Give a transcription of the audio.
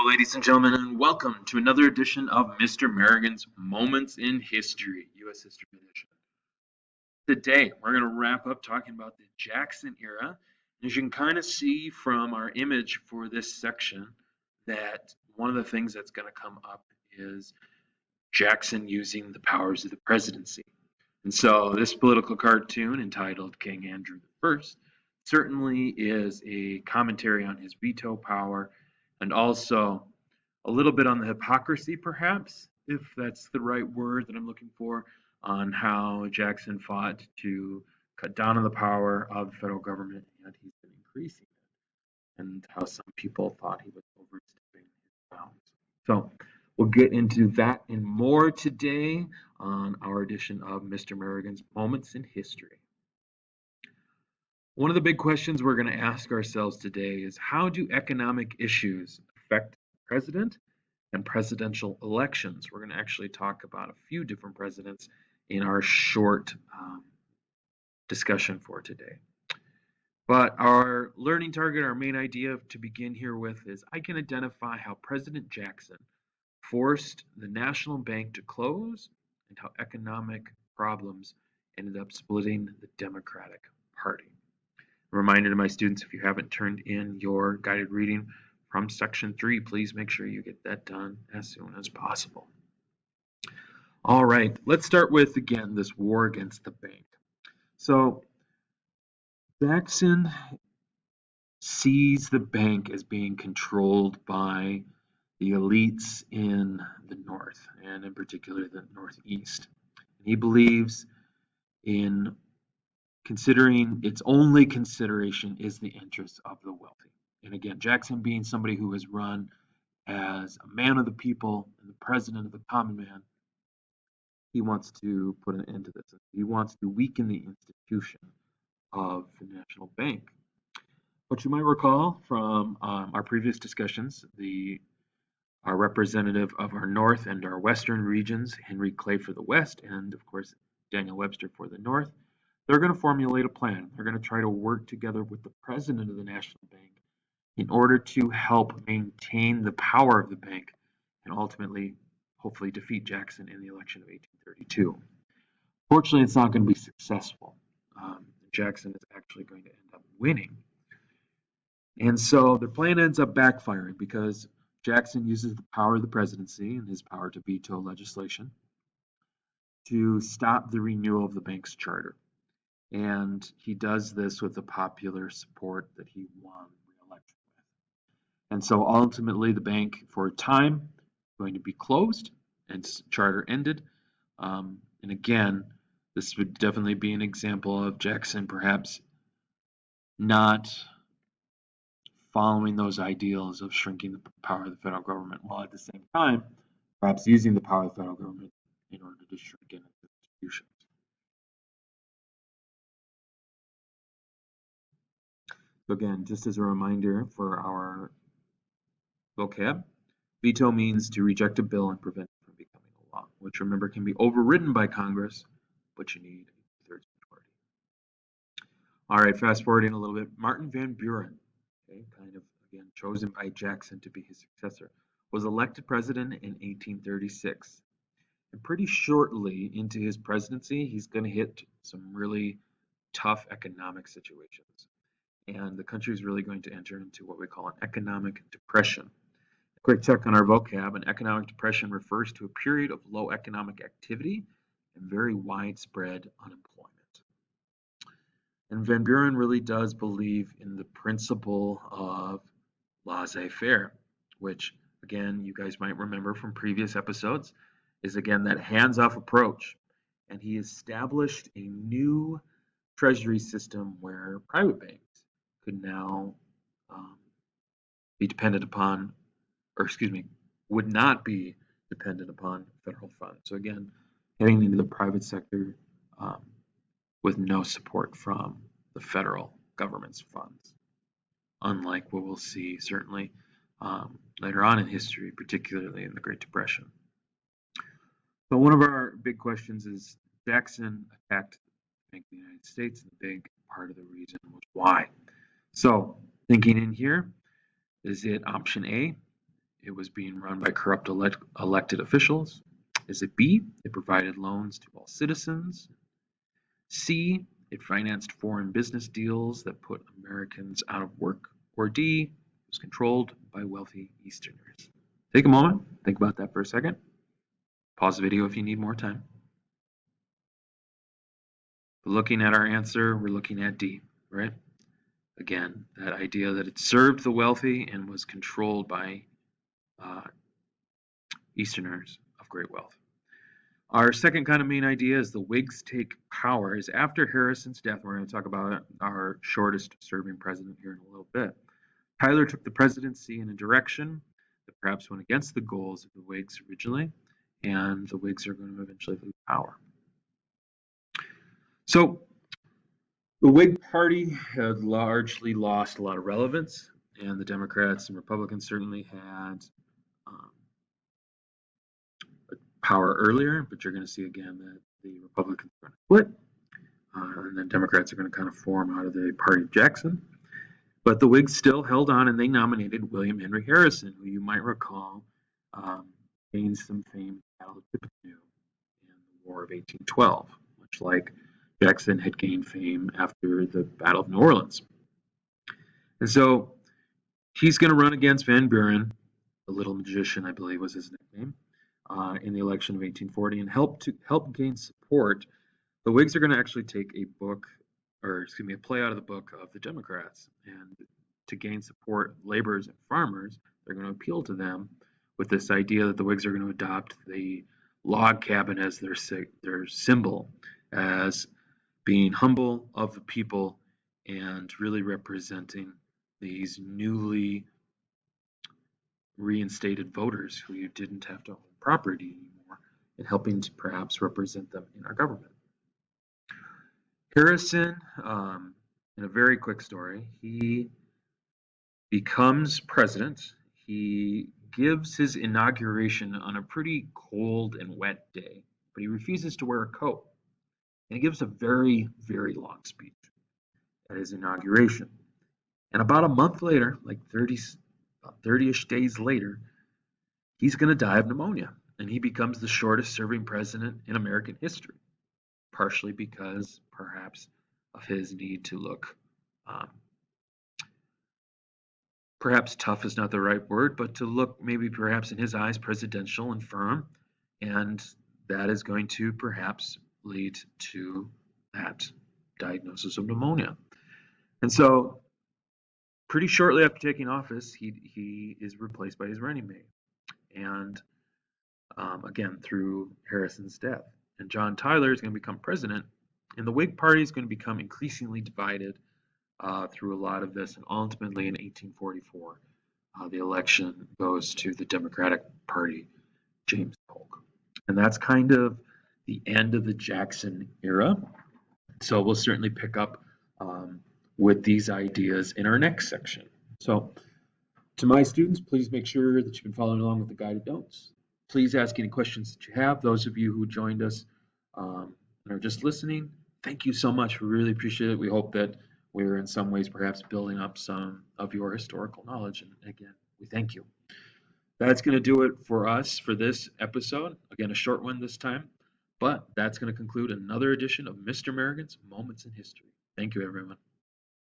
ladies and gentlemen, and welcome to another edition of Mr. Merrigan's Moments in History, U.S. History Edition. Today, we're going to wrap up talking about the Jackson era. As you can kind of see from our image for this section, that one of the things that's going to come up is Jackson using the powers of the presidency. And so this political cartoon entitled King Andrew I certainly is a commentary on his veto power and also a little bit on the hypocrisy, perhaps, if that's the right word that I'm looking for, on how Jackson fought to cut down on the power of the federal government, and he's been increasing it, and how some people thought he was overstepping his bounds. So we'll get into that and more today on our edition of Mr. Merrigan's Moments in History. One of the big questions we're going to ask ourselves today is, how do economic issues affect the president and presidential elections? We're going to actually talk about a few different presidents in our short discussion for today. But our learning target, our main idea to begin here with, is I can identify how President Jackson forced the national bank to close and how economic problems ended up splitting the Democratic Party. A reminder to my students, if you haven't turned in your guided reading from section 3, please make sure you get that done as soon as possible. All right, let's start with, again, this war against the bank. So Jackson sees the bank as being controlled by the elites in the North, and in particular the Northeast. He believes in considering its only consideration is the interests of the wealthy. And again, Jackson being somebody who has run as a man of the people and the president of the common man, he wants to put an end to this. He wants to weaken the institution of the national bank. What you might recall from our previous discussions, our representative of our North and our Western regions, Henry Clay for the West, and of course Daniel Webster for the North, they're going to formulate a plan. They're going to try to work together with the president of the national bank in order to help maintain the power of the bank and ultimately, hopefully, defeat Jackson in the election of 1832. Fortunately, it's not going to be successful. Jackson is actually going to end up winning. And so the plan ends up backfiring because Jackson uses the power of the presidency and his power to veto legislation to stop the renewal of the bank's charter. And he does this with the popular support that he won re-election with. And so ultimately the bank, for a time, is going to be closed and its charter ended. And again, this would definitely be an example of Jackson perhaps not following those ideals of shrinking the power of the federal government, while at the same time perhaps using the power of the federal government in order to shrink its institutions. So again, just as a reminder for our vocab, veto means to reject a bill and prevent it from becoming a law, which, remember, can be overridden by Congress, but you need a two-thirds majority. All right, fast forwarding a little bit, Martin Van Buren, kind of, again, chosen by Jackson to be his successor, was elected president in 1836. And pretty shortly into his presidency, he's going to hit some really tough economic situations. And the country is really going to enter into what we call an economic depression. A quick check on our vocab. An economic depression refers to a period of low economic activity and very widespread unemployment. And Van Buren really does believe in the principle of laissez-faire, which, again, you guys might remember from previous episodes, is again that hands-off approach. And he established a new treasury system where private banks could now be dependent upon, would not be dependent upon federal funds. So again, heading into the private sector with no support from the federal government's funds, unlike what we'll see certainly later on in history, particularly in the Great Depression. So one of our big questions is, Jackson attacked the Bank of the United States, and the big part of the reason was why. So thinking in here, is it option A? it was being run by corrupt elected officials? Is it B, it provided loans to all citizens? C, it financed foreign business deals that put Americans out of work? Or D, it was controlled by wealthy Easterners? Take a moment, think about that for a second. Pause the video if you need more time. Looking at our answer, we're looking at D, right? Again, that idea that it served the wealthy and was controlled by Easterners of great wealth. Our second kind of main idea is the Whigs take power is after Harrison's death. We're going to talk about our shortest serving president here in a little bit. Tyler took the presidency in a direction that perhaps went against the goals of the Whigs originally, and the Whigs are going to eventually lose power. So the Whig Party had largely lost a lot of relevance, and the Democrats and Republicans certainly had power earlier, but you're going to see again that the Republicans are going to split, and then Democrats are going to kind of form out of the party of Jackson. But the Whigs still held on, and they nominated William Henry Harrison, who you might recall gained some fame in the Battle of Tippecanoe in the War of 1812, much like Jackson had gained fame after the Battle of New Orleans. And so he's going to run against Van Buren, the little magician, I believe was his nickname, in the election of 1840, and help gain support. The Whigs are going to actually take a play out of the book of the Democrats, and to gain support laborers and farmers, they're going to appeal to them with this idea that the Whigs are going to adopt the log cabin as their symbol, as being humble of the people and really representing these newly reinstated voters who you didn't have to own property anymore, and helping to perhaps represent them in our government. Harrison, in a very quick story, he becomes president. He gives his inauguration on a pretty cold and wet day, but he refuses to wear a coat. And he gives a very, very long speech at his inauguration. And about a month later, like 30-ish days later, he's going to die of pneumonia. And he becomes the shortest serving president in American history, partially because perhaps of his need to look, perhaps tough is not the right word, but to look maybe perhaps in his eyes presidential and firm. And that is going to perhaps lead to that diagnosis of pneumonia. And so pretty shortly after taking office, he is replaced by his running mate. And again, through Harrison's death. And John Tyler is going to become president, and the Whig Party is going to become increasingly divided through a lot of this, and ultimately in 1844, the election goes to the Democratic Party, James Polk. And that's kind of the end of the Jackson era. So we'll certainly pick up with these ideas in our next section. So to my students, please make sure that you've been following along with the guided notes. Please ask any questions that you have. Those of you who joined us and are just listening, thank you so much. We really appreciate it. We hope that we're in some ways perhaps building up some of your historical knowledge. And again, we thank you. That's going to do it for us for this episode. Again, a short one this time, but that's going to conclude another edition of Mr. American's Moments in History. Thank you, everyone.